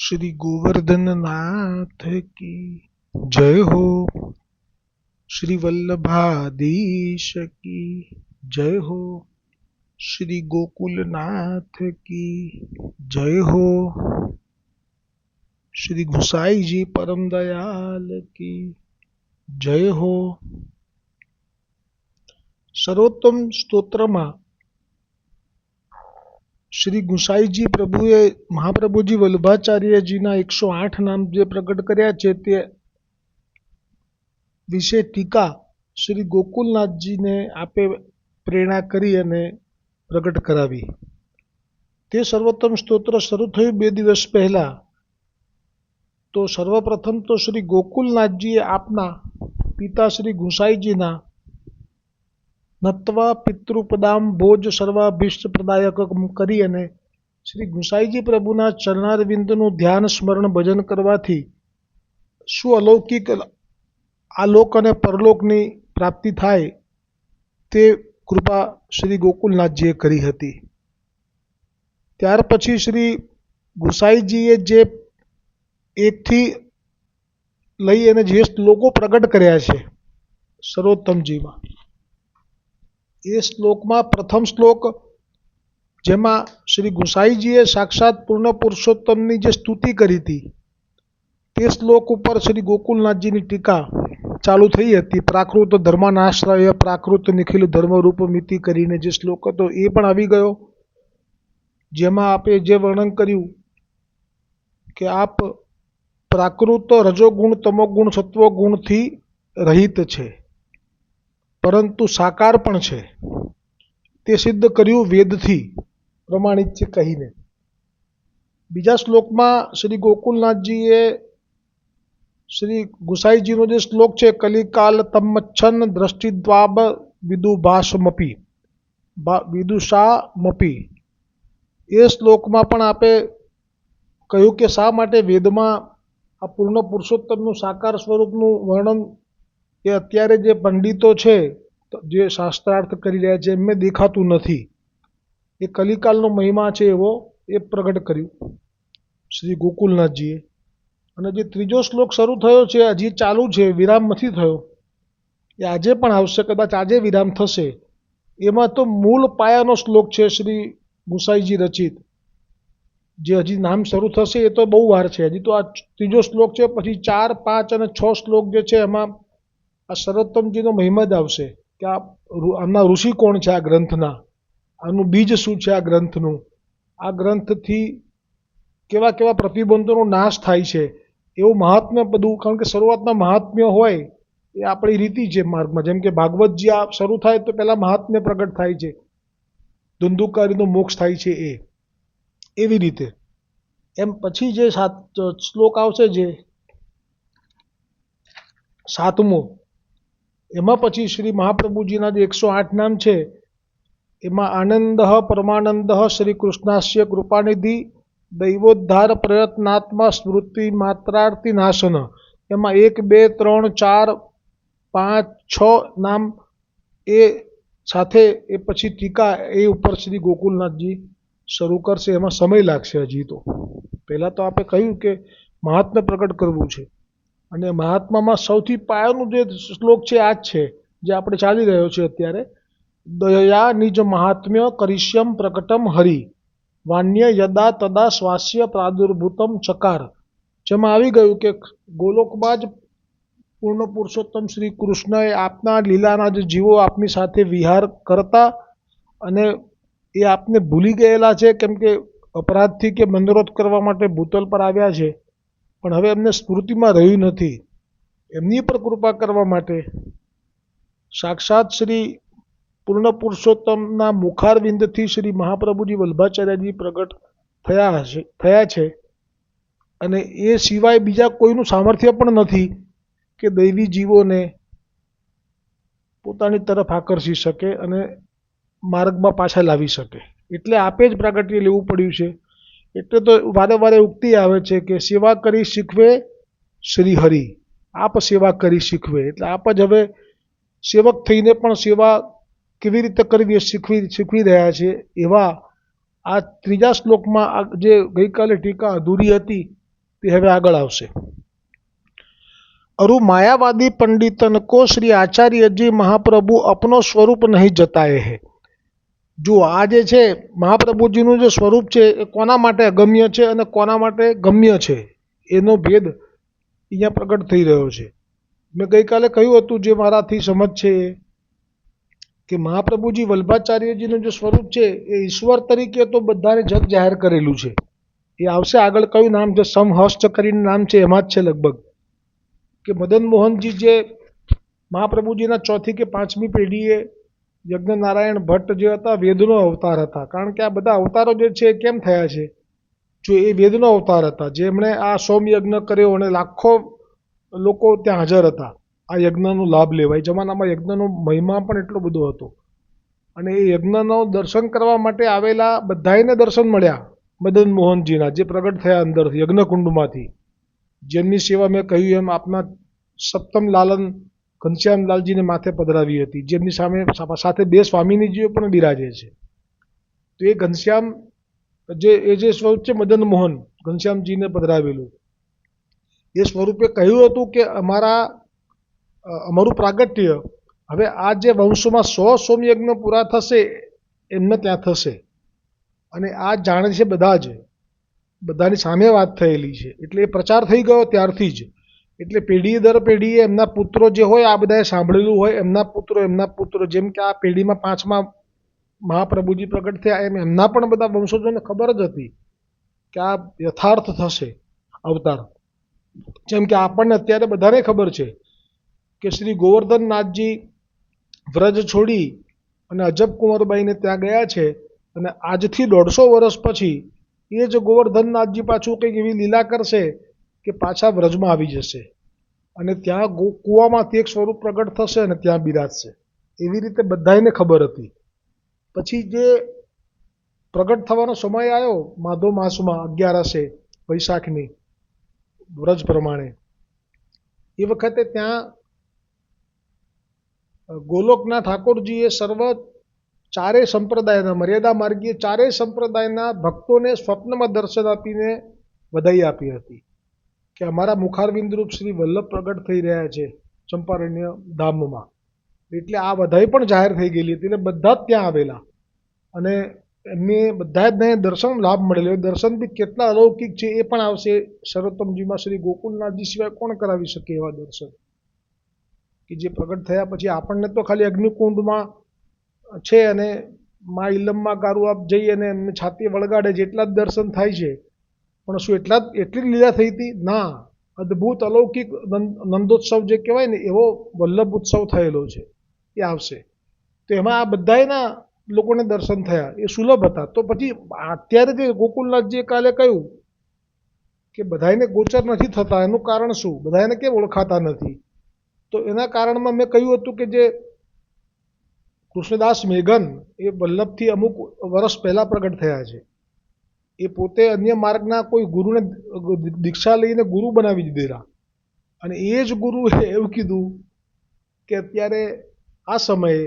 श्री गोवर्धन नाथ की जय हो। श्री वल्लभाधीश की जय हो। श्री गोकुलनाथ की जय हो। श्री गुसाई जी परम दयाल की जय हो। सर्वोत्तम स्त्रोत्रमा શ્રી ગુસાઈજી પ્રભુએ મહાપ્રભુજી વલ્લભાચાર્યજીના 108 નામ જે પ્રગટ કર્યા છે તે વિશે ટીકા શ્રી ગોકુલનાથજીને આપે પ્રેરણા કરી અને પ્રગટ કરાવી. તે સર્વોત્તમ સ્તોત્ર શરૂ થયું 2 દિવસ પહેલા. તો સર્વપ્રથમ તો શ્રી ગોકુલનાથજીએ આપના પિતા શ્રી ગુસાઈજીના નત્વા પિતૃપદામ ભોજ સર્વાભીષ્ટ પ્રદાયક કરી અને શ્રી ગુસાઈજી પ્રભુના ચરણારવિંદનું ધ્યાન સ્મરણ ભજન કરવાથી શું અલૌકિક આલોક અને પરલોકની પ્રાપ્તિ થાય તે કૃપા શ્રી ગોકુલનાથજીએ કરી હતી. ત્યાર પછી શ્રી ગુસાઈજીએ જે એકથી લઈ અને જે શ્લોકો પ્રગટ કર્યા છે સર્વોત્તમજીમાં, એ શ્લોકમાં પ્રથમ શ્લોક જેમાં શ્રી ગુસાઈજીએ સાક્ષાત પૂર્ણ પુરુષોત્તમની જે સ્તુતિ કરી હતી તે શ્લોક ઉપર શ્રી ગોકુલનાથજીની ટીકા ચાલુ થઈ હતી. પ્રાકૃત ધર્માનાશ્રય પ્રાકૃત નિખિલ ધર્મરૂપ મિતિ કરીને જે શ્લોક હતો એ પણ આવી ગયો, જેમાં આપે જે વર્ણન કર્યું કે આપ પ્રાકૃત રજોગુણ તમોગુણ સત્વગુણથી રહિત છે પરંતુ સાકાર પણ છે તે સિદ્ધ કર્યું વેદથી પ્રમાણિત છે કહીને. બીજા શ્લોકમાં શ્રી ગોકુલનાથજીએ શ્રી ગુસાઈજીનો જે શ્લોક છે કલિકાલ તમ્મચ્છન દ્રષ્ટિદ્વાબ વિદુભાસમપી વિદુષામપી, એ શ્લોકમાં પણ આપે કહ્યું કે શા માટે વેદમાં આ પૂર્ણ પુરુષોત્તમનું સાકાર સ્વરૂપનું વર્ણન એ અત્યારે જે પંડિતો છે જે શાસ્ત્રાર્થ કરી રહ્યા છે એમને દેખાતું નથી. એ કલિકાલનો મહિમા છે એવો એ પ્રગટ કર્યું શ્રી ગોકુલનાથજીએ. અને જે ત્રીજો શ્લોક શરૂ થયો છે હજી ચાલુ છે, વિરામ નથી થયો, એ આજે પણ આવશે, કદાચ આજે વિરામ થશે. એમાં તો મૂળ પાયાનો શ્લોક છે શ્રી ગુસાઈજી રચિત, જે હજી નામ શરૂ થશે એ તો બહુ વાર છે. હજી તો આ ત્રીજો શ્લોક છે, પછી 4, 5 અને 6 શ્લોક જે છે એમાં આ સર્વોત્તમજીનો મહિમા જ આવશે કે આમના ઋષિ કોણ છે, આ ગ્રંથના આનું બીજ શું છે, આ ગ્રંથનું, આ ગ્રંથથી કેવા કેવા પ્રતિબંધોનો નાશ થાય છે એવું મહાત્મ્ય બધું. કારણ કે શરૂઆતમાં મહાત્મ્ય હોય એ આપણી રીતિ છે માર્ગમાં, જેમ કે ભાગવતજી આ શરૂ થાય તો પહેલાં મહાત્મ્ય પ્રગટ થાય છે, ધુંધુકારીનો મોક્ષ થાય છે એવી રીતે. એમ પછી જે શ્લોક આવશે જે 7મો, એમાં પછી શ્રી મહાપ્રભુજીના જે 108 નામ છે એમાં આનંદ પરમાનંદ શ્રી કૃષ્ણાસ્ય કૃપાનિધિ દૈવોદ્ધાર પ્રયત્નાત્મા સ્મૃતિ માત્રાર્થી નાશન, એમાં 1, 2, 3, 4, 5, 6 નામ એ સાથે એ પછી ટીકા એ ઉપર શ્રી ગોકુલનાથજી શરૂ કરશે. એમાં સમય લાગશે હજી તો. પહેલાં તો આપણે કહ્યું કે મહાત્મ્ય પ્રગટ કરવું છે અને મહાત્મામાં સૌથી પાયાનું જે શ્લોક છે આ જ છે જે આપણે ચાલી રહ્યો છે અત્યારે. દયા નિજ મહાત્મ્ય કરિષ્યમ પ્રકટમ હરિ વાન્ય યદા તદા સ્વાસ્ય પ્રાદુર્ભૂતમ ચકાર, જેમાં આવી ગયું કે ગોલોકમાં જ પૂર્ણ પુરુષોત્તમ શ્રી કૃષ્ણએ આપના લીલાના જે જીવો આપની સાથે વિહાર કરતા અને એ આપને ભૂલી ગયેલા છે, કેમ કે અપરાધથી કે મંદરોધ કરવા માટે ભૂતલ પર આવ્યા છે પણ હવે એમને સ્મૃતિમાં રહ્યું નથી. એમની પર કૃપા કરવા માટે સાક્ષાત શ્રી પૂર્ણ પુરુષોત્તમના મુખારવિંદથી શ્રી મહાપ્રભુજી વલ્લભાચાર્યજી પ્રગટ થયા છે અને એ સિવાય બીજા કોઈનું સામર્થ્ય પણ નથી કે દૈવી જીવોને પોતાની તરફ આકર્ષી શકે અને માર્ગમાં પાછા લાવી શકે. એટલે આપે જ પ્રાગટ્ય લેવું પડ્યું છે. એટલે તો વારે વારે ઉક્તિ આવે છે કે સેવા કરી શીખવે શ્રી હરિ, આપ સેવા કરી શીખવે. એટલે આપ જ હવે સેવક થઈને પણ સેવા કેવી રીતે કરવી એ શીખવી રહ્યા છે. એવા આ ત્રીજા શ્લોકમાં જે ગઈકાલે ટીકા અધૂરી હતી તે હવે આગળ આવશે। अरु मायावादी पंडितन को श्री आचार्य जी महाप्रभु अपनो स्वरूप नहीं जताए है। जो आ जे छे महाप्रभुजीનું જે સ્વરૂપ છે એ કોના માટે અગમ્ય છે અને કોના માટે ગમ્ય છે એનો ભેદ અહીંયા પ્રગટ થઈ રહ્યો છે। મેં ગઈકાલે કહ્યું હતું જે મારાથી સમજ છે કે મહાપ્રભુજી વલ્લભાચાર્યજીનું જે સ્વરૂપ છે એ ઈશ્વર તરીકે તો બધાને જગ જાહેર કરેલું છે। એ આવશે આગળ કયું નામ છે, સમહસ્ત કરીને નામ છે એમાં જ છે લગભગ, કે મદન મોહનજી જે મહાપ્રભુજીના ચોથી કે પાંચમી પેઢીએ યજ્ઞનારાયણ ભટ્ટ જે હતા વેદનો અવતાર હતા। કારણ કે આ બધા અવતારો જે છે એ કેમ થયા છે, જો એ વેદનો અવતાર હતા જેમણે આ સોમયજ્ઞ કર્યો અને લાખો લોકો ત્યાં હાજર હતા આ યજ્ઞનો લાભ લેવા। એ જમાનામાં યજ્ઞનો મહિમા પણ એટલો બધો હતો અને એ યજ્ઞનો દર્શન કરવા માટે આવેલા બધાને દર્શન મળ્યા મદન મોહનજીના, જે પ્રગટ થયા અંદરથી યજ્ઞકુંડમાંથી, જેમની સેવા મેં કહ્યું એમ આપના સપ્તમ લાલન ઘનશ્યામલાલજીને માથે પધરાવી હતી, જેમની સામે સાથે બે સ્વામિનીજીઓ પણ બિરાજે છે। તો એ ઘનશ્યામ જે સ્વરૂપ છે મદન મોહન ઘનશ્યામજીને પધરાવેલું, એ સ્વરૂપે કહ્યું હતું કે અમારું પ્રાગટ્ય હવે આ જે વંશોમાં 100 સોમયજ્ઞ પૂરા થશે એમને ત્યાં થશે અને આ જાણે છે બધા જ, બધાની સામે વાત થયેલી છે એટલે એ પ્રચાર થઈ ગયો ત્યારથી જ। એટલે પેઢી દર પેઢીએ એમના પુત્રો જે હોય આ બધાએ સાંભળેલું હોય, એમના પુત્રો જેમ કે આ પેઢીમાં 5મા મહાપ્રભુજી પ્રગટ થયા એમ એમના પણ બધા વંશજોને ખબર જ હતી કે આ યથાર્થ થશે અવતાર। જેમ કે આપણને અત્યારે બધાને ખબર છે કે શ્રી ગોવર્ધનનાથજી વ્રજ છોડી અને અજબ કુંવરબાઈને ત્યાં ગયા છે અને આજથી 150 વર્ષ પછી એ જ ગોવર્ધનનાથજી પાછું કંઈક એવી લીલા કરશે કે પાછા વ્રજમાં આવી જશે અને ત્યાં કૂવામાંથી એક સ્વરૂપ પ્રગટ થશે અને ત્યાં બિરાજશે। એવી રીતે બધાને ખબર હતી। પછી જે પ્રગટ થવાનો સમય આવ્યો માધો માસમાં 11 વૈશાખની વ્રજ પ્રમાણે, એ વખતે ત્યાં ગોલોકના ઠાકોરજીએ ચારેય સંપ્રદાયના મર્યાદા માર્ગીય ચારેય સંપ્રદાયના ભક્તોને સ્વપ્નમાં દર્શન આપીને વધાઈ આપી હતી કે અમારા મુખારવિંદરૂપ શ્રી વલ્લભ પ્રગટ થઈ રહ્યા છે ચંપારણ્ય ધામમાં। એટલે આ વધાઈ પણ જાહેર થઈ ગયેલી હતી એટલે બધા જ ત્યાં આવેલા અને એમને બધા જ દર્શન લાભ મળેલો। દર્શન બી કેટલા અલૌકિક છે એ પણ આવશે સર્વોત્તમજીમાં। શ્રી ગોકુલનાથજી સિવાય કોણ કરાવી શકે એવા દર્શન કે જે પ્રગટ થયા પછી આપણને તો ખાલી અગ્નિકુંડમાં છે અને મા ઇલમમાં ગારું આપ જઈ અને એમને છાતી વળગાડે જેટલા જ દર્શન થાય છે, પણ શું એટલી જ લીલા થઈ હતી? ના, અદ્ભુત અલૌકિક નંદોત્સવ જે કહેવાય ને એવો વલ્લભ ઉત્સવ થયેલો છે, એ આવશે। તો એમાં આ બધાયના લોકોને દર્શન થયા, એ સુલભ હતા। તો પછી અત્યારે જે ગોકુલનાથજીએ કાલે કહ્યું કે બધાયને ગોચર નથી થતા, એનું કારણ શું? બધાયને કેમ ઓળખાતા નથી? તો એના કારણમાં મેં કહ્યું હતું કે જે કૃષ્ણદાસ મેઘન એ વલ્લભથી અમુક વર્ષ પહેલાં પ્રગટ થયા છે। એ પોતે અન્ય માર્ગના કોઈ ગુરુને દીક્ષા લઈને ગુરુ બનાવી દીધેલા અને એ જ ગુરુએ એવું કીધું કે અત્યારે આ સમયે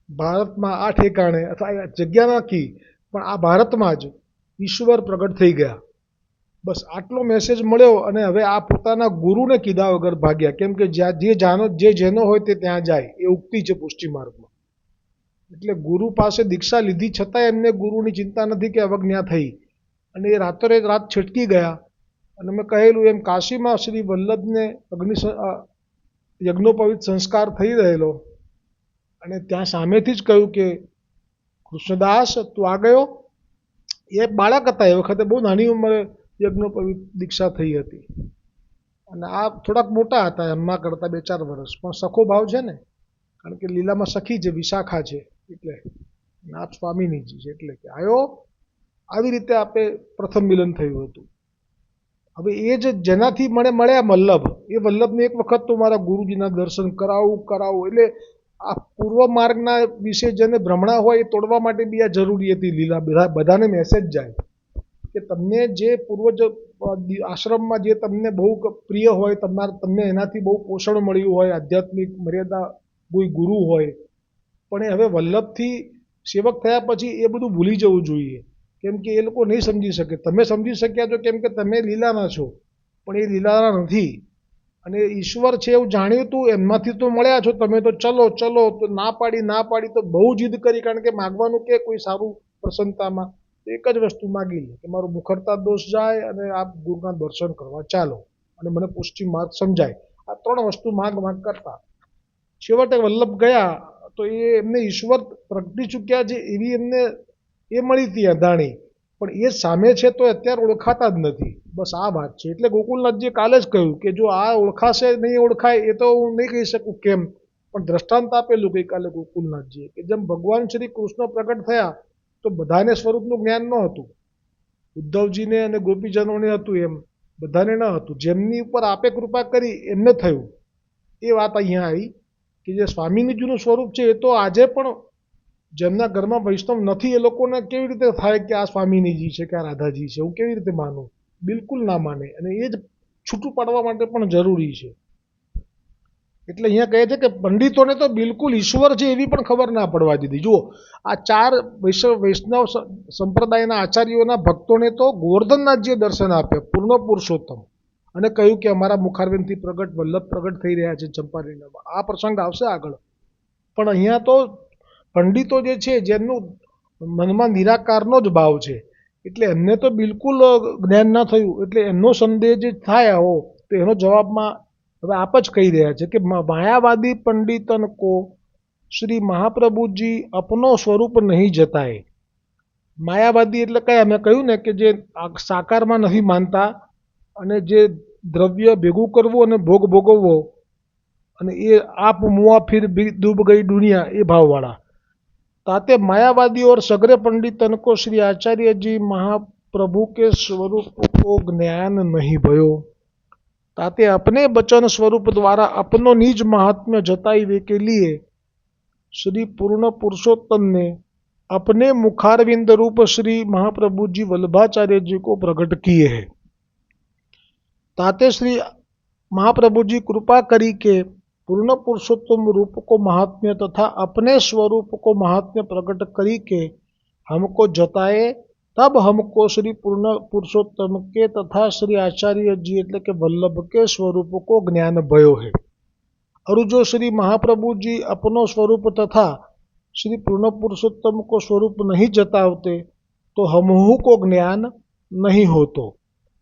ભારતમાં આ ઠેકાણે અથવા જગ્યા નથી પણ આ ભારતમાં જ ઈશ્વર પ્રગટ થઈ ગયા। બસ આટલો મેસેજ મળ્યો અને હવે આ પોતાના ગુરુને કીધા વગર ભાગ્યા, કેમ કે જેનો હોય તે ત્યાં જાય એ ઉક્તિ છે પુષ્ટિ માર્ગમાં। એટલે ગુરુ પાસે દીક્ષા લીધી છતાંય એમને ગુરુની ચિંતા નથી કે અવજ્ઞા થઈ અને એ રાતોરે રાત છટકી ગયા। અને મેં કહેલું એમ કાશીમાં શ્રી વલ્લભને યજ્ઞોપવિત સંસ્કાર થઈ રહેલો અને ત્યાં સામેથી જ કહ્યું કે કૃષ્ણદાસ તું આ ગયો। એ બાળક હતા, એ વખતે બહુ નાની ઉંમરે યજ્ઞોપવિત દીક્ષા થઈ હતી અને આ થોડાક મોટા હતા એમના કરતાં 2-4 વર્ષ, પણ સખો ભાવ છે ને, કારણ કે લીલામાં સખી છે, વિશાખા છે એટલે આપ સ્વામિનીજી છે એટલે કે આવ્યો। આવી રીતે આપણે પ્રથમ મિલન થયું હતું। હવે એ જ જેનાથી મળ્યા વલ્લભ, એ વલ્લભને એક વખત તો મારા ગુરુજીના દર્શન કરાવું એટલે આ પૂર્વ માર્ગના વિશે જેને ભ્રમણા હોય એ તોડવા માટે બી આ જરૂરી હતી લીલા। બધાને મેસેજ જાય કે તમને જે પૂર્વજ આશ્રમમાં જે તમને બહુ પ્રિય હોય, તમને એનાથી બહુ પોષણ મળ્યું હોય, આધ્યાત્મિક મર્યાદા કોઈ ગુરુ હોય, પણ એ હવે વલ્લભથી સેવક થયા પછી એ બધું ભૂલી જવું જોઈએ કેમ કે એ લોકો નહીં સમજી શકે. તમે સમજી શક્યા છો કેમ કે તમે લીલાના છો, પણ એ લીલાના નથી. અને ઈશ્વર છે એવું જાણ્યું હતું, એમનાથી તો મળ્યા છો તમે, તો ચલો ચલો તો ના પાડી તો બહુ જીદ કરી. કારણ કે માગવાનું કે કોઈ સારું પ્રસન્નતામાં એક જ વસ્તુ માગી લે કે મારો મુખરતા દોષ જાય અને આપ ગુરુના દર્શન કરવા ચાલો અને મને પુષ્ટિ માર્ગ સમજાય. આ 3 વસ્તુ માગ કરતા છેવટે વલ્લભ ગયા તો એ એમને ઈશ્વર પ્રગટી ચૂક્યા છે એવી એમને એ મળી હતી અદાણી, પણ એ સામે છે તો અત્યારે ઓળખાતા જ નથી. બસ આ વાત છે. એટલે ગોકુલનાથજીએ કાલે જ કહ્યું કે જો આ ઓળખાશે નહીં ઓળખાય એ તો હું નહીં કહી શકું કેમ, પણ દ્રષ્ટાંત આપેલું ગઈકાલે ગોકુલનાથજીએ કે જેમ ભગવાન શ્રી કૃષ્ણ પ્રગટ થયા તો બધાને સ્વરૂપનું જ્ઞાન ન હતું. ઉદ્ધવજીને અને ગોપીજનોને હતું, એમ બધાને ન હતું. જેમની ઉપર આપે કૃપા કરી એમને થયું. એ વાત અહીંયા આવી કે જે સ્વામીજીનું સ્વરૂપ છે એ તો આજે પણ જેમના ઘરમાં વૈષ્ણવ નથી એ લોકોને કેવી રીતે થાય કે આ સ્વામીજી છે કે આ રાધાજી છે, હું કેવી રીતે માનું? બિલકુલ ના માને. અને એ જ છૂટું પાડવા માટે પણ જરૂરી છે. એટલે અહીંયા કહે છે કે પંડિતોને તો બિલકુલ ઈશ્વર છે એવી પણ ખબર ના પડવા દીધી. જુઓ, આ 4 વૈષ્ણવ સંપ્રદાયના આચાર્યોના ભક્તોને તો ગોવર્ધનનાથજીએ દર્શન આપ્યા, પૂર્ણ પુરુષોત્તમ, અને કહ્યું કે અમારા મુખારવિંદથી પ્રગટ વલ્લભ પ્રગટ થઈ રહ્યા છે ચંપારણ્યમાં. આ પ્રસંગ આવશે આગળ. પણ અહીંયા તો પંડિતો જે છે જેમનું મનમાં નિરાકારનો જ ભાવ છે, એટલે એમને તો બિલકુલ જ્ઞાન ના થયું. એટલે એમનો સંદેહ જે થાય આવો તો એનો જવાબમાં હવે આપ જ કહી રહ્યા છે કે માયાવાદી પંડિતન કો શ્રી મહાપ્રભુજી અપનો સ્વરૂપ નહીં જતાએ. માયાવાદી એટલે કયા? મેં કહ્યું ને કે જે સાકારમાં નથી માનતા અને જે દ્રવ્ય ભેગું કરવું અને ભોગ ભોગવવો અને એ આપ મુઆ ફિર ડૂબ ગઈ દુનિયા, એ ભાવવાળા. ताते मायावादी और सगरे पंडितन को श्री आचार्य जी महाप्रभु के स्वरूप को ज्ञान नहीं भयो, ताते अपने बचन स्वरूप द्वारा अपनो निज महात्म्य जताइवे के लिए श्री पूर्ण पुरुषोत्तम ने अपने मुखारविंद रूप श्री महाप्रभु जी वल्लभाचार्य जी को प्रकट किए हैं। ताते श्री महाप्रभु जी कृपा करी के पूर्ण पुरुषोत्तम रूप को महात्म्य तथा अपने स्वरूप को महात्म्य प्रकट करी के हमको जताए, तब हमको श्री पूर्ण पुरुषोत्तम के तथा श्री आचार्य जी એટલે કે वल्लभ के स्वरूप को ज्ञान भयो है। और जो श्री महाप्रभु जी अपनो स्वरूप तथा श्री पूर्ण पुरुषोत्तम को स्वरूप नहीं जतावते तो हमहू को ज्ञान नहीं होतो।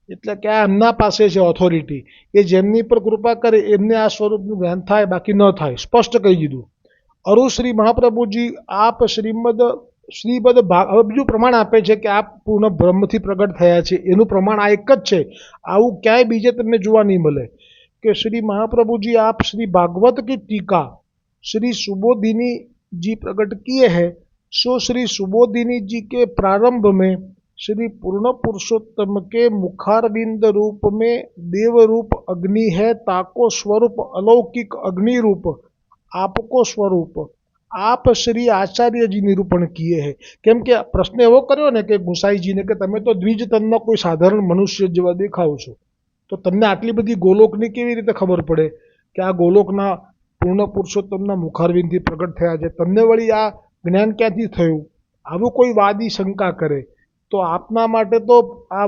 એટલે કે આ એમના પાસે છે ઓથોરિટી, એ જેમની પર કૃપા કરે એમને આ સ્વરૂપનું જ્ઞાન થાય, બાકી ન થાય. સ્પષ્ટ કહી દીધું. અરુ શ્રી મહાપ્રભુજી આપ શ્રીબદ્ધ હવે બીજું પ્રમાણ આપે છે કે આપ પૂર્ણ બ્રહ્મથી પ્રગટ થયા છે, એનું પ્રમાણ આ એક જ છે. આવું ક્યાંય બીજે તમને જોવા નહીં મળે કે શ્રી મહાપ્રભુજી આપ श्री भागवत की टीका श्री सुबोधिनी जी प्रकट किए हैं, सो श्री सुबोधिनी जी के प्रारंभ में श्री पूर्ण पुरुषोत्तम के मुखारविंद रूप में देव रूप अग्नि है, ताको स्वरूप अलौकिक अग्नि रूप आपको स्वरूप आप श्री आचार्य जी निरूपण किए हैं। केम के प्रश्न एवो कर्यो ने कि गुसाई जी ने कि तमे तो द्विज तनना कोई साधारण मनुष्य जेवा देखाओ छो, तो तमने आटली बधी गोलोकनी केवी रीते खबर पड़े कि आ गोलोकना पूर्ण पुरुषोत्तमना मुखारविंदथी प्रकट थया छे, तमने वળી आ ज्ञान क्यांथी थयुं? आवुं कोई वादी शंका करे तो आपना माटे तो आ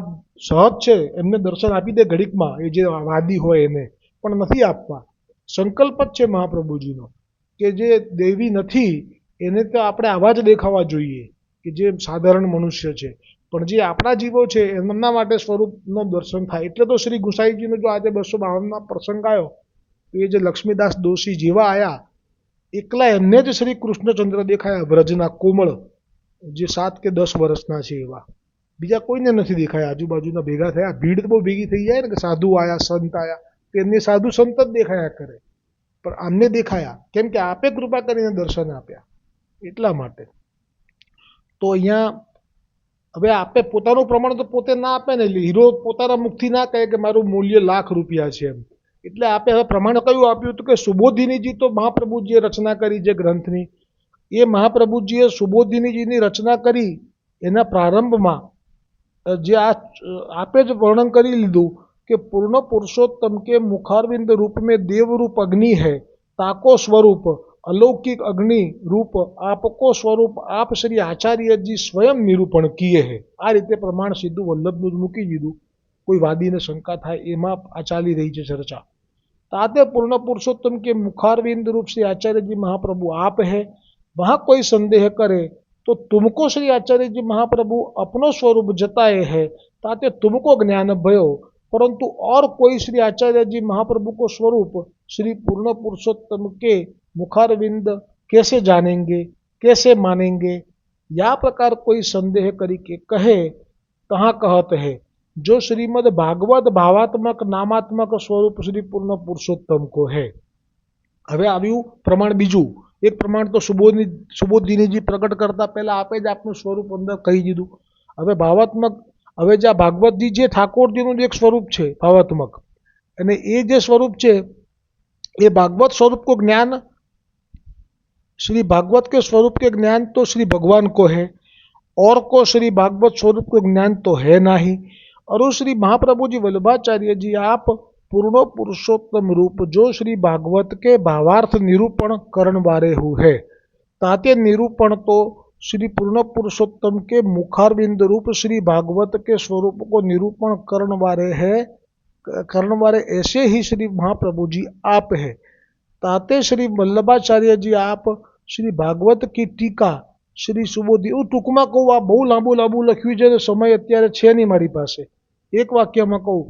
सहज छे, एમને દર્શન આપી દે ઘડીકમાં, એ જે વાદી હોય એને, પણ નથી આપવા. સંકલ્પ જ છે મહાપ્રભુજીનો કે જે દેવી નથી એને તો આપણે આવા જ દેખાવા જોઈએ કે જે સાધારણ મનુષ્ય છે, પણ જે આપણા જીવો છે એમના માટે સ્વરૂપનો દર્શન થાય. એટલે તો શ્રી ગુસાઈજીનો જો આજે 252માં પ્રસંગ આવ્યો તો એ જે લક્ષ્મીદાસ દોશી જેવા આવ્યા, એકલા એમને જ શ્રી કૃષ્ણચંદ્ર દેખાયા, વ્રજના કોમળ જે 7 કે 10 વર્ષના છે એવા, બીજા કોઈને નથી દેખાયા. આજુબાજુના ભેગા થયા, ભીડ તો બહુ ભેગી થઈ જાય ને કે સાધુ આયા સંત આયા, તો એમને સાધુ સંત જ દેખાયા કરે, પણ આમને દેખાયા કેમ કે આપે કૃપા કરીને દર્શન આપ્યા એટલા માટે. તો અહીંયા હવે આપે પોતાનું પ્રમાણ તો પોતે ના આપે ને, હીરો પોતાના મુખથી ના કહે કે મારું મૂલ્ય ₹1,00,000 છે એમ. એટલે આપે હવે પ્રમાણ કયું આપ્યું હતું કે સુબોધિનીજી તો મહાપ્રભુજીએ રચના કરી જે ગ્રંથની, એ મહાપ્રભુજીએ સુબોધિનીજીની રચના કરી એના પ્રારંભમાં જે આ આપે જ વર્ણન કરી લીધું કે પૂર્ણ પુરુષોત્તમ કે मुखारविंद रूप में देव रूप अग्नि है, ताको स्वरूप अलौकिक अग्नि रूप आपको स्वरूप आप श्री आचार्य जी स्वयं निरूपण किए है। आ रीते प्रमाण सीधું વલ્લભનું જ મૂકી દીધું, કોઈ વાદીને શંકા થાય એમાં આ ચાલી રહી છે ચર્ચા। ताते पूर्ण पुरुषोत्तम के मुखारविंद रूप श्री आचार्य जी महाप्रभु आप है। वहां कोई संदेह करे तो तुमको श्री आचार्य जी महाप्रभु अपनो स्वरूप जताए है, ताते तुमको ज्ञान भयो, परंतु और कोई श्री आचार्य जी महाप्रभु को स्वरूप श्री पूर्ण पुरुषोत्तम के मुखारविंद कैसे जानेंगे, कैसे मानेंगे, या प्रकार कोई संदेह करी के कहे तहाँ कहत है जो श्रीमद भागवत भावात्मक नामात्मक स्वरूप श्री पूर्ण पुरुषोत्तम को है। હવે આવ્યું પ્રમાણ બીજું। એક પ્રમાણ તો સુબોધિનીજી પ્રગટ કરતા પહેલા આપે જ આપનું સ્વરૂપ અંદર કહી દીધું। હવે ભાવાત્મક, હવે જે ભાગવતજી જે ઠાકોરજીનું એક સ્વરૂપ છે ભાવાત્મક, અને એ જે સ્વરૂપ છે એ भागवत स्वरूप को ज्ञान, श्री भागवत के स्वरूप के ज्ञान तो श्री भगवान को है, और को श्री भागवत स्वरूप को ज्ञान तो है नहीं। और श्री महाप्रभु जी वल्लभाचार्य जी आप पूर्ण पुरुषोत्तम रूप जो श्री भागवत के भावार्थ निरूपण करण वाले हु है, ताते निरूपण तो श्री पूर्ण पुरुषोत्तम के मुखारविंद रूप श्री भागवत के स्वरूप को निरूपण करण वाले है, करण वाले ऐसे ही श्री महाप्रभु जी आप है। ताते श्री वल्लभाचार्य जी आप श्री भागवत की टीका श्री सुबोधी, टूंकमा कहूँ आ बहु लांबू लांबू लख्यू है, समय अत्यारे छे नहीं मारी पासे। एक वाक्य में कहूँ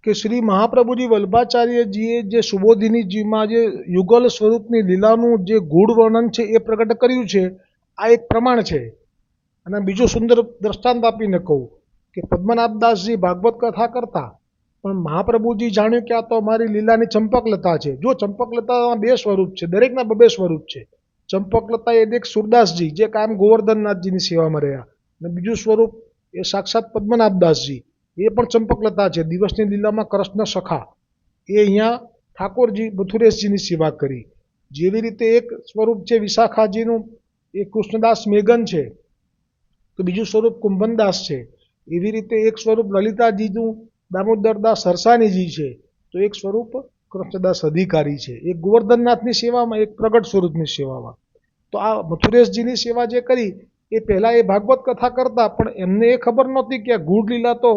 कि श्री महाप्रभु जी वल्लभाचार्य जीए जे सुबोधिनी जी में जे युगल स्वरूपनी लीलाનું જે ગૂઢ વર્ણન છે એ પ્રગટ કર્યું છે, આ એક પ્રમાણ છે। અને બીજો સુંદર દ્રષ્ટાંત આપીને કહું કે પદ્મનાભદાસજી ભાગવત કથા કરતા, પણ મહાપ્રભુજી જાણ્યું કે આ તો અમારી લીલાની ચંપકલતા છે। જો ચંપકલતામાં બે સ્વરૂપ છે, દરેકના બબે સ્વરૂપ છે। ચંપકલતા એ એક સુરદાસજી જે કાયમ ગોવર્ધનનાથજીની સેવામાં રહ્યા, અને બીજું સ્વરૂપ એ સાક્ષાત પદ્મનાભદાસજી, એ પણ ચંપકલતા છે। દિવસની લીલામાં કૃષ્ણ સખા, એ અહીંયા ઠાકોરજી મથુરેશજીની સેવા કરી। જેવી રીતે એક સ્વરૂપ છે વિશાખાજીનું, એ કૃષ્ણદાસ મેઘન છે, તો બીજું સ્વરૂપ કુંભનદાસ છે। એવી રીતે એક સ્વરૂપ લલિતાજીનું દામોદરદાસ હરસાણીજી છે, તો એક સ્વરૂપ કૃષ્ણદાસ અધિકારી છે। એક ગોવર્ધનનાથની સેવામાં, એક પ્રગટ સ્વરૂપની સેવામાં। તો આ મથુરેશજીની સેવા જે કરી એ પહેલાં એ ભાગવત કથા કરતા, પણ એમને એ ખબર નહોતી કે આ ગૂઢ લીલા તો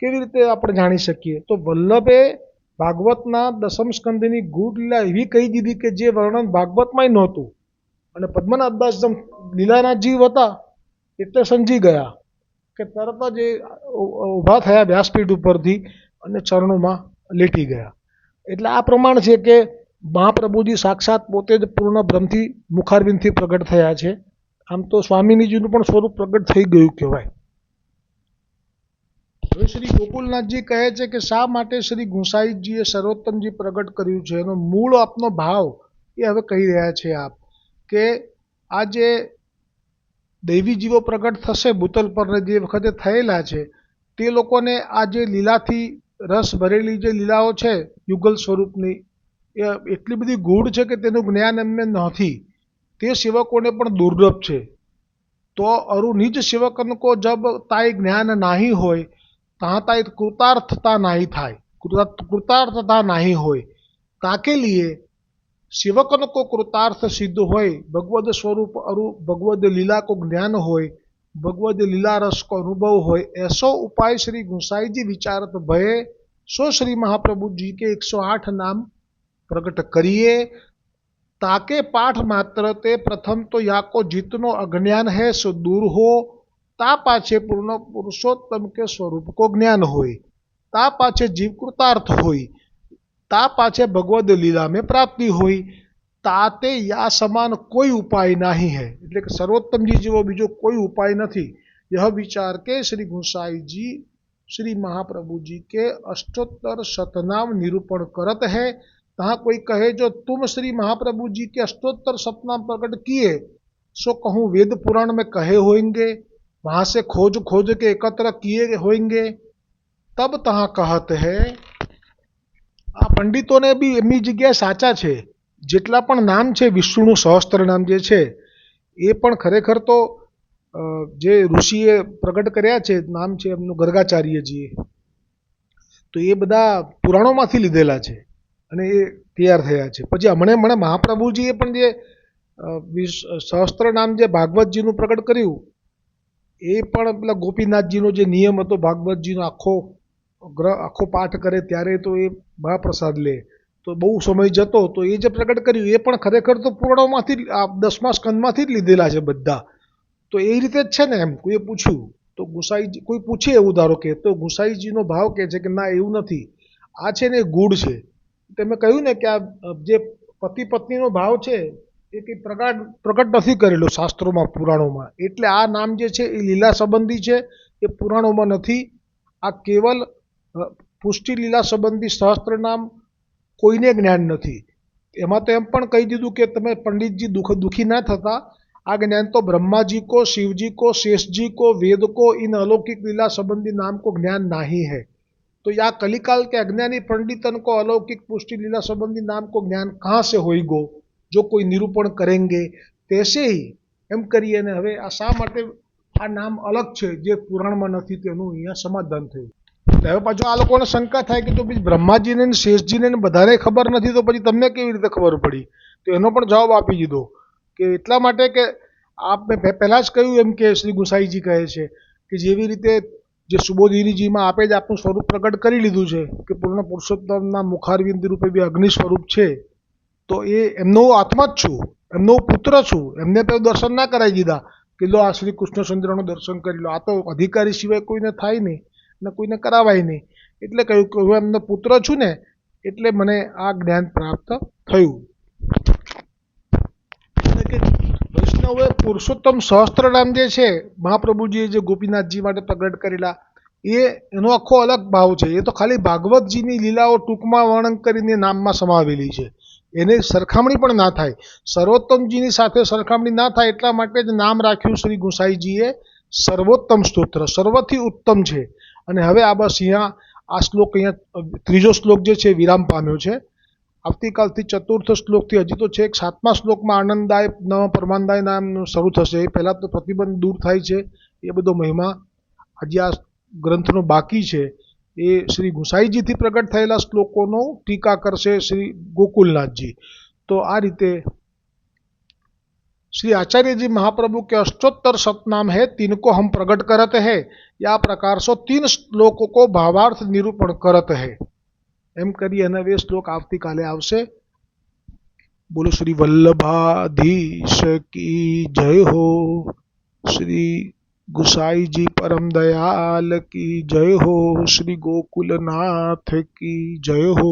કેવી રીતે આપણે જાણી શકીએ। તો વલ્લભે ભાગવતના દસમ સ્કંદની ગૂઢ લીલા એવી કહી દીધી કે જે વર્ણન ભાગવતમાંય નહોતું, અને પદ્મનાભદાસ લીલાના જીવ હતા એટલે સમજી ગયા કે તરત જ એ ઊભા થયા વ્યાસપીઠ ઉપરથી અને ચરણોમાં લેટી ગયા। એટલે આ પ્રમાણ છે કે મહાપ્રભુજી સાક્ષાત પોતે જ પૂર્ણ બ્રહ્મથી મુખારવિંદથી પ્રગટ થયા છે। આમ તો સ્વામિનીજીનું પણ સ્વરૂપ પ્રગટ થઈ ગયું કહેવાય। હવે શ્રી ગોકુલનાથજી કહે છે કે શા માટે શ્રી ગુંસાઈજીએ સર્વોત્તમજી પ્રગટ કર્યું છે, એનો મૂળ આપનો ભાવ એ હવે કહી રહ્યા છે આપ, કે આ જે દૈવી જીવો પ્રગટ થશે ભૂતલ પર જે વખતે થયેલા છે, તે લોકોને આ જે લીલાથી રસ ભરેલી જે લીલાઓ છે યુગલ સ્વરૂપની, એ એટલી બધી ગૂઢ છે કે તેનું જ્ઞાન એમને નથી। તે સેવકોને પણ દુર્લભ છે। તો અરુ નિજ સેવકન કો જબ તાય જ્ઞાન નાહી હોય, तहाँ ताई कृतार्थता नहीं थाय, कृतार्थता नहीं होय, ताके लिए सेवकन को कृतार्थ सिद्ध होय, भगवद स्वरूप अरु भगवद लीला को ज्ञान होय, भगवद लीला रस को अनुभव होय, ऐसो उपाय श्री गुंसाई जी विचारत भये सो श्री महाप्रभु जी के 108 नाम प्रकट करिए। ताके पाठ मात्र ते प्रथम तो या को जितनो अज्ञान है सो दूर हो, ता पाछे पूर्ण पुरुषोत्तम के स्वरूप को ज्ञान होय, ता पाछे जीव कृतार्थ होय, ता पाछे भगवद लीला में प्राप्ति होय, ताते या समान कोई उपाय नहीं है। એટલે કે સર્વોત્તમજી જેવો બીજો કોઈ ઉપાય નથી। यह विचार के श्री गुंसाई जी श्री महाप्रभु जी के अष्टोत्तर शतनाम निरूपण करत है। तहाँ कोई कहे जो तुम श्री महाप्रभु जी के अष्टोत्तर शतनाम प्रकट किए, सो कहूँ वेद पुराण में कहे होंगे, वहाँ से खोज खोज के एकत्र किए होंगे, तब तहाँ कहत है। आ पंडितोने भी एमनी जग्याए साचा छे। जेटला पण नाम छे विष्णुનું सहस्त्र नाम जे छे એ પણ ખરેખર તો જે ઋષિએ પ્રગટ કર્યા છે, નામ છે એમનું ગર્ગાચાર્યજીએ, તો એ બધા પુરાણોમાંથી લીધેલા છે। અને એ તૈયાર થયા છે. પછી હમણાં મહાપ્રભુજીએ પણ જે સહસ્ત્ર નામ જે ભાગવતજીનું પ્રગટ કર્યું, એ પણ પેલા ગોપીનાથજીનો જે નિયમ હતો, ભાગવતજીનો આખો પાઠ કરે ત્યારે તો એ મહાપ્રસાદ લે, તો બહુ સમય જતો, તો એ જે પ્રગટ કર્યું એ પણ ખરેખર તો પુરાણોમાંથી 10મા સ્કંદમાંથી જ લીધેલા છે બધા. તો એ રીતે જ છે ને. એમ કોઈએ પૂછ્યું તો ગુસાઈજી, કોઈ પૂછે એવું ધારો કે, તો ગુસાઈજીનો ભાવ કહે છે કે ના એવું નથી, આ છે ને ગૂઢ છે. તમે કહ્યું ને કે આ જે પતિ પત્નીનો ભાવ છે એ કંઈ પ્રગટ નથી કરેલો શાસ્ત્રોમાં, પુરાણોમાં. એટલે આ નામ જે છે એ લીલા સંબંધી છે, એ પુરાણોમાં નથી. આ કેવલ પુષ્ટિ લીલા સંબંધી સહસ્ત્ર નામ કોઈને જ્ઞાન નથી. એમાં તો એમ પણ કહી દીધું કે તમે પંડિતજી દુઃખી ના થતા, આ જ્ञान तो ब्रह्मा जी को, शिव जी को, शेष जी को, वेद को, इन अलौकिक लीला संबंधी नाम को ज्ञान नहीं है. तो या कलिकाल के अज्ञानी पंडितन को अलौकिक पुष्टि लीला संबंधी नाम को ज्ञान कहाँ से होईगो, जो कोई निरूपण करेंगे. तैसे ही એમ કરીએ. અને હવે આ શા માટે આ નામ અલગ છે જે પુરાણમાં નથી, તેનું અહીંયા સમાધાન થયું. હવે પાછું આ લોકોને શંકા થાય કે તો પછી બ્રહ્માજીને ને શેષજીને બધાને ખબર નથી, તો પછી તમને કેવી રીતે ખબર પડી? તો એનો પણ જવાબ આપી દીધો કે એટલા માટે કે મેં પહેલાં જ કહ્યું એમ કે શ્રી ગુસાઈજી કહે છે કે જેવી રીતે જે સુબોધગીરીજીમાં આપે જ આપણું સ્વરૂપ પ્રગટ કરી લીધું છે કે પૂર્ણ પુરુષોત્તમના મુખારવિંદ રૂપે બી અગ્નિ સ્વરૂપ છે, તો એ એમનો આત્મા જ છું, એમનો પુત્ર છું. એમને તો દર્શન ના કરાવી દીધા કે લો આ શ્રી કૃષ્ણચંદ્રનું દર્શન કરી લો. આ તો અધિકારી સિવાય કોઈને થાય નહીં ને કોઈને કરાવાય નહીં. એટલે કહ્યું કે હું એમનો પુત્ર છું ને, એટલે મને આ જ્ઞાન પ્રાપ્ત થયું. વૈષ્ણવે પુરુષોત્તમ સહસ્ત્ર નામ જે છે મહાપ્રભુજીએ જે ગોપીનાથજી માટે પ્રગટ કરેલા, એનો આખો અલગ ભાવ છે. એ તો ખાલી ભાગવતજીની લીલાઓ ટૂંકમાં વર્ણન કરીને નામમાં સમાવેલી છે. એની સરખામણી પણ ના થાય, સર્વોત્તમજીની સાથે સરખામણી ના થાય. એટલા માટે જ નામ રાખ્યું શ્રી ગુસાઈજીએ સર્વોત્તમ સ્તોત્ર, સર્વથી ઉત્તમ છે. અને હવે આ બસ અહીંયા આ શ્લોક, અહીંયા ત્રીજો શ્લોક જે છે વિરામ પામ્યો છે. આવતીકાલથી ચતુર્થ શ્લોકથી, હજી તો છે 7મા શ્લોકમાં આનંદાય નવ પરમાનંદાય નામનું શરૂ થશે. એ પહેલાં તો પ્રતિબંધ દૂર થાય છે, એ બધો મહિમા હજી આ ગ્રંથનો બાકી છે. એ શ્રી ગુસાઈજીથી પ્રગટ થયેલા શ્લોકોનો ટીકા કરશે શ્રી ગોકુલનાથજી. તો આ રીતે श्री आचार्य जी महाप्रभु के अष्टोत्तर सतनाम है, तिनको हम प्रकट करत है. या प्रकार से 3 श्लोकों को भावार्थ निरूपण करत है. एम करिए અને वे श्लोक આવતીકાલે આવશે. बोलो श्री वल्लभाधीश की जय हो, श्री गुसाई जी परम दयाल की जय हो, श्री गोकुलनाथ की जय हो.